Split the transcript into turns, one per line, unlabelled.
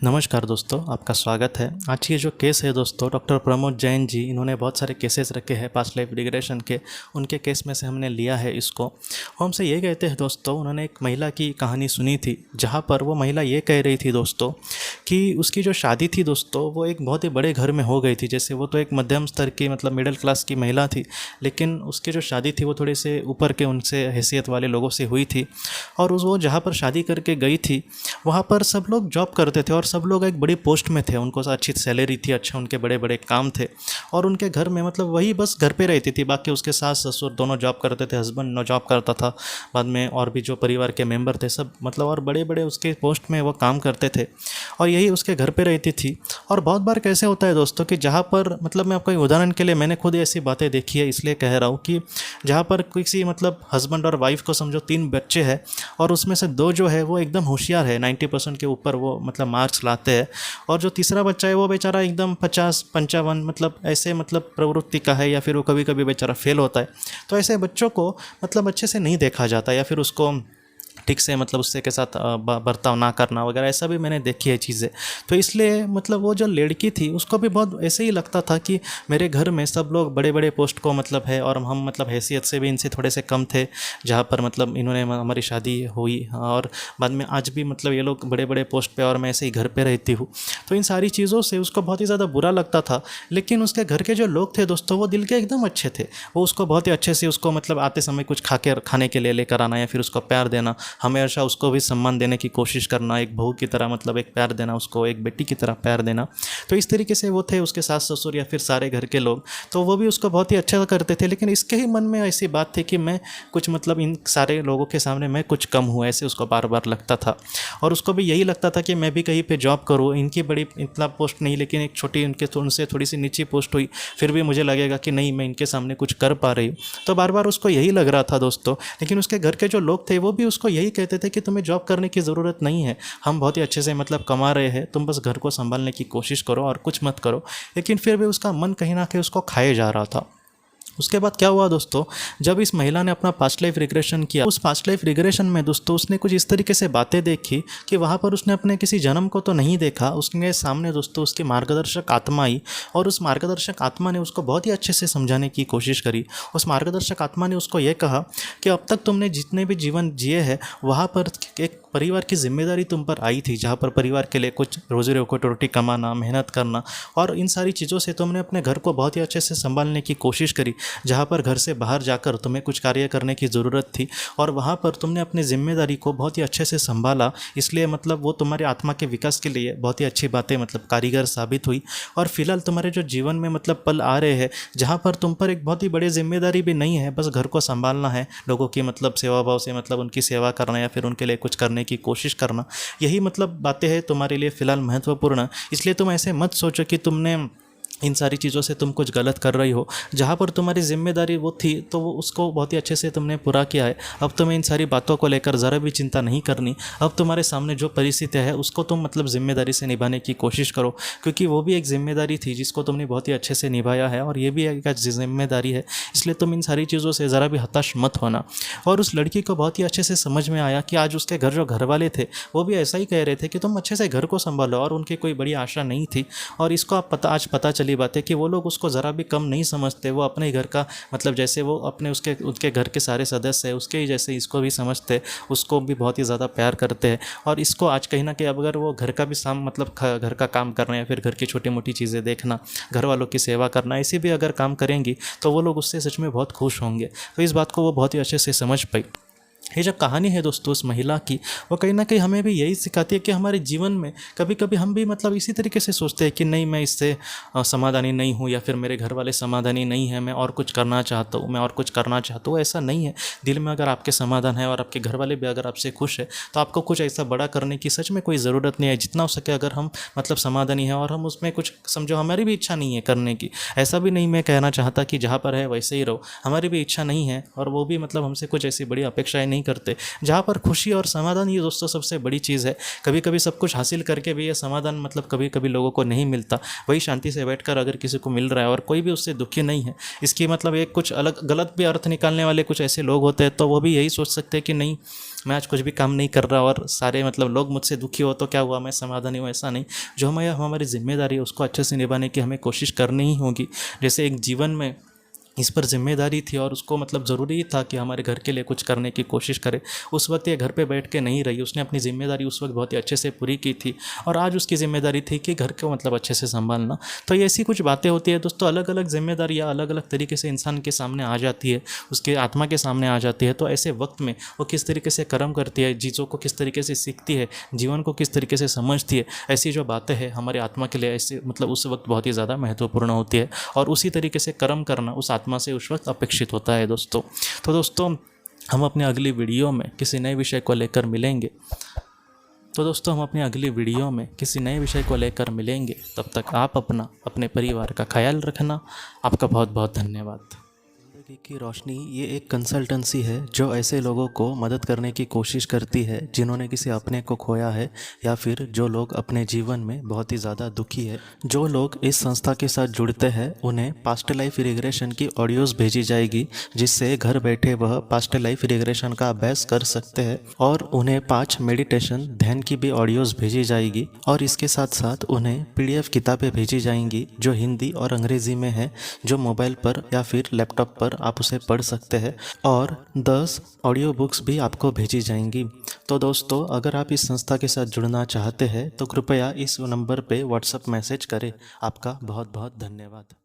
नमस्कार दोस्तों, आपका स्वागत है। आज ये जो केस है दोस्तों, डॉक्टर प्रमोद जैन जी, इन्होंने बहुत सारे केसेस रखे हैं पास्ट लाइफ रिग्रेशन के। उनके केस में से हमने लिया है इसको। वो हमसे ये कहते हैं दोस्तों, उन्होंने एक महिला की कहानी सुनी थी, जहाँ पर वो महिला ये कह रही थी दोस्तों कि उसकी जो शादी थी दोस्तों, वो एक बहुत ही बड़े घर में हो गई थी। जैसे वो तो एक मध्यम स्तर की मतलब मिडिल क्लास की महिला थी, लेकिन उसकी जो शादी थी वो थोड़े से ऊपर के उनसे हैसियत वाले लोगों से हुई थी। और वो जहाँ पर शादी करके गई थी, वहाँ पर सब लोग जॉब करते थे और सब लोग एक बड़ी पोस्ट में थे। उनको अच्छी सैलरी थी, अच्छे उनके बड़े बड़े काम थे। और उनके घर में मतलब वही बस घर पे रहती थी, बाकी उसके सास ससुर दोनों जॉब करते थे, हस्बैंड जॉब करता था बाद में, और भी जो परिवार के मेंबर थे सब मतलब और बड़े बड़े उसके पोस्ट में वो काम करते थे और यही उसके घर पे रहती थी। और बहुत बार कैसे होता है दोस्तों कि जहाँ पर मतलब मैं आपको उदाहरण के लिए, मैंने खुद ऐसी बातें देखी है इसलिए कह रहा हूँ कि जहाँ पर किसी मतलब हस्बैंड और वाइफ को समझो 3 बच्चे हैं और उसमें से 2 जो है वो एकदम होशियार है, 90% के ऊपर वो मतलब मार्क्स लाते हैं, और जो तीसरा बच्चा है वो बेचारा एकदम 50-55 मतलब ऐसे मतलब प्रवृत्ति का है, या फिर वो कभी कभी बेचारा फेल होता है। तो ऐसे बच्चों को मतलब अच्छे से नहीं देखा जाता, या फिर उसको ठीक से मतलब उससे के साथ बर्ताव ना करना वगैरह, ऐसा भी मैंने देखी है चीज़ें। तो इसलिए मतलब वो जो लड़की थी उसको भी बहुत ऐसे ही लगता था कि मेरे घर में सब लोग बड़े बड़े पोस्ट को मतलब है, और हम मतलब हैसियत से भी इनसे थोड़े से कम थे, जहाँ पर मतलब इन्होंने हमारी शादी हुई और बाद में आज भी मतलब ये लोग बड़े बड़े पोस्ट पे और मैं ऐसे ही घर पे रहती हूँ। तो इन सारी चीज़ों से उसको बहुत ही ज़्यादा बुरा लगता था। लेकिन उसके घर के जो लोग थे दोस्तों, वो दिल के एकदम अच्छे थे। वो उसको बहुत ही अच्छे से उसको मतलब आते समय कुछ खाने के लिए लेकर आना, या फिर उसको प्यार देना, हमेशा उसको भी सम्मान देने की कोशिश करना, एक बहू की तरह मतलब एक प्यार देना उसको, एक बेटी की तरह प्यार देना। तो इस तरीके से वो थे उसके सास ससुर या फिर सारे घर के लोग। तो वो भी उसको बहुत ही अच्छा करते थे। लेकिन इसके ही मन में ऐसी बात थी कि मैं कुछ मतलब इन सारे लोगों के सामने मैं कुछ कम हूँ, ऐसे उसको बार बार लगता था। और उसको भी यही लगता था कि मैं भी कहीं पे जॉब करूँ, इनकी बड़ी इतना पोस्ट नहीं लेकिन एक छोटी उनसे थोड़ी सी नीची पोस्ट हुई, फिर भी मुझे लगेगा कि नहीं मैं इनके सामने कुछ कर पा रही हूँ। तो बार बार उसको यही लग रहा था दोस्तों। लेकिन उसके घर के जो लोग थे वो भी उसको यही कहते थे कि तुम्हें जॉब करने की ज़रूरत नहीं है, हम बहुत ही अच्छे से मतलब कमा रहे हैं, तुम बस घर को संभालने की कोशिश करो और कुछ मत करो। लेकिन फिर भी उसका मन कहीं ना कहीं उसको खाए जा रहा था। उसके बाद क्या हुआ दोस्तों, जब इस महिला ने अपना पास्ट लाइफ रिग्रेशन किया, उस पास्ट लाइफ रिग्रेशन में दोस्तों उसने कुछ इस तरीके से बातें देखी कि वहाँ पर उसने अपने किसी जन्म को तो नहीं देखा, उसके सामने दोस्तों उसकी मार्गदर्शक आत्मा आई। और उस मार्गदर्शक आत्मा ने उसको बहुत ही अच्छे से समझाने की कोशिश करी। उस मार्गदर्शक आत्मा ने उसको ये कहा कि अब तक तुमने जितने भी जीवन जिए हैं, वहाँ पर एक परिवार की जिम्मेदारी तुम पर आई थी, जहाँ पर परिवार के लिए कुछ रोजी रोटी कमाना, मेहनत करना, और इन सारी चीज़ों से तुमने अपने घर को बहुत ही अच्छे से संभालने की कोशिश करी। जहाँ पर घर से बाहर जाकर तुम्हें कुछ कार्य करने की ज़रूरत थी, और वहाँ पर तुमने अपनी जिम्मेदारी को बहुत ही अच्छे से संभाला। इसलिए मतलब वो तुम्हारे आत्मा के विकास के लिए बहुत ही अच्छी बातें मतलब कारीगर साबित हुई। और फिलहाल तुम्हारे जो जीवन में मतलब पल आ रहे हैं, जहाँ पर तुम पर एक बहुत ही बड़ी जिम्मेदारी भी नहीं है, बस घर को संभालना है, लोगों की मतलब सेवा भाव से मतलब उनकी सेवा करना या फिर उनके लिए कुछ करने की कोशिश करना, यही मतलब बातें हैं तुम्हारे लिए फ़िलहाल महत्वपूर्ण। इसलिए तुम ऐसे मत सोचो कि तुमने इन सारी चीज़ों से तुम कुछ गलत कर रही हो। जहाँ पर तुम्हारी जिम्मेदारी वो थी तो वो उसको बहुत ही अच्छे से तुमने पूरा किया है। अब तुम्हें इन सारी बातों को लेकर ज़रा भी चिंता नहीं करनी। अब तुम्हारे सामने जो परिस्थितियाँ है उसको तुम मतलब जिम्मेदारी से निभाने की कोशिश करो, क्योंकि वो भी एक जिम्मेदारी थी जिसको तुमने बहुत ही अच्छे से निभाया है, और ये भी एक जिम्मेदारी है। इसलिए तुम इन सारी चीज़ों से ज़रा भी हताश मत होना। और उस लड़की को बहुत ही अच्छे से समझ में आया कि आज उसके घर जो घर वाले थे वो भी ऐसा ही कह रहे थे कि तुम अच्छे से घर को संभालो, और उनकी कोई बड़ी आशा नहीं थी। और इसको आप आज पता चली बात है कि वो लोग उसको ज़रा भी कम नहीं समझते। वो अपने घर का मतलब जैसे वो अपने उसके घर के सारे सदस्य हैं उसके ही जैसे इसको भी समझते, उसको भी बहुत ही ज़्यादा प्यार करते हैं। और इसको आज कहीं ना कहीं अगर वो घर का भी मतलब घर का काम करना या फिर घर की छोटी मोटी चीज़ें देखना, घर वालों की सेवा करना, ऐसी भी अगर काम करेंगी तो वो लोग उससे सच में बहुत खुश होंगे। तो इस बात को वो बहुत ही अच्छे से समझ पाई। ये जो कहानी है दोस्तों उस महिला की, वो कहीं ना कहीं हमें भी यही सिखाती है कि हमारे जीवन में कभी कभी हम भी मतलब इसी तरीके से सोचते हैं कि नहीं मैं इससे समाधानी नहीं हूँ, या फिर मेरे घर वाले समाधानी नहीं है, मैं और कुछ करना चाहता हूँ, मैं और कुछ करना चाहता हूँ। ऐसा नहीं है। दिल में अगर आपके समाधान है और आपके घर वाले भी अगर आपसे खुश है, तो आपको कुछ ऐसा बड़ा करने की सच में कोई ज़रूरत नहीं है। जितना हो सके अगर हम मतलब समाधानी है और हम उसमें कुछ समझो, हमारी भी इच्छा नहीं है करने की, ऐसा भी नहीं मैं कहना चाहता कि जहाँ पर है वैसे ही रहो, हमारी भी इच्छा नहीं है, और वो भी मतलब हमसे कुछ ऐसी बड़ी अपेक्षाएं नहीं करते। जहाँ पर खुशी और समाधान, ये दोस्तों सबसे बड़ी चीज़ है। कभी कभी सब कुछ हासिल करके भी ये समाधान मतलब कभी कभी लोगों को नहीं मिलता। वही शांति से बैठकर अगर किसी को मिल रहा है और कोई भी उससे दुखी नहीं है, इसकी मतलब एक कुछ अलग गलत भी अर्थ निकालने वाले कुछ ऐसे लोग होते हैं, तो वो भी यही सोच सकते हैं कि नहीं मैं आज कुछ भी काम नहीं कर रहा और सारे मतलब लोग मुझसे दुखी हो तो क्या हुआ, मैं समाधानी हूँ, ऐसा नहीं। जो हमारी जिम्मेदारी है उसको अच्छे से निभाने की हमें कोशिश करनी ही होगी। जैसे एक जीवन में इस पर जिम्मेदारी थी और उसको मतलब ज़रूरी ही था कि हमारे घर के लिए कुछ करने की कोशिश करे। उस वक्त ये घर पे बैठ के नहीं रही, उसने अपनी ज़िम्मेदारी उस वक्त बहुत ही अच्छे से पूरी की थी और आज उसकी ज़िम्मेदारी थी कि घर को मतलब अच्छे से संभालना। तो ये ऐसी कुछ बातें होती है दोस्तों, अलग अलग जिम्मेदारियाँ अलग अलग तरीके से इंसान के सामने आ जाती है, उसके आत्मा के सामने आ जाती है। तो ऐसे वक्त में वो किस तरीके से कर्म करती है, चीज़ों को किस तरीके से सीखती है, जीवन को किस तरीके से समझती है, ऐसी जो बातें हैं हमारी आत्मा के लिए ऐसे मतलब उस वक्त बहुत ही ज़्यादा महत्वपूर्ण होती है और उसी तरीके से कर्म करना उस आत्मा से उस वक्त अपेक्षित होता है दोस्तों। तो दोस्तों हम अपने अगली वीडियो में किसी नए विषय को लेकर मिलेंगे। हम अपनी अगली वीडियो में किसी नए विषय को लेकर मिलेंगे। तब तक आप अपने परिवार का ख्याल रखना। आपका बहुत बहुत धन्यवाद। ज़िंदगी की रोशनी ये एक कंसल्टेंसी है जो ऐसे लोगों को मदद करने की कोशिश करती है जिन्होंने किसी अपने को खोया है या फिर जो लोग अपने जीवन में बहुत ही ज़्यादा दुखी है। जो लोग इस संस्था के साथ जुड़ते हैं उन्हें पास्ट लाइफ रिग्रेशन की ऑडियोज़ भेजी जाएगी, जिससे घर बैठे वह पास्ट लाइफ रिग्रेशन का अभ्यास कर सकते हैं और उन्हें 5 मेडिटेशन ध्यान की भी ऑडियोज़ भेजी जाएगी और इसके साथ साथ उन्हें PDF किताबें भेजी जाएंगी जो हिंदी और अंग्रेज़ी में है, जो मोबाइल पर या फिर लैपटॉप पर आप उसे पढ़ सकते हैं और 10 ऑडियो बुक्स भी आपको भेजी जाएंगी। तो दोस्तों अगर आप इस संस्था के साथ जुड़ना चाहते हैं तो कृपया इस नंबर पे व्हाट्सएप मैसेज करें। आपका बहुत बहुत धन्यवाद।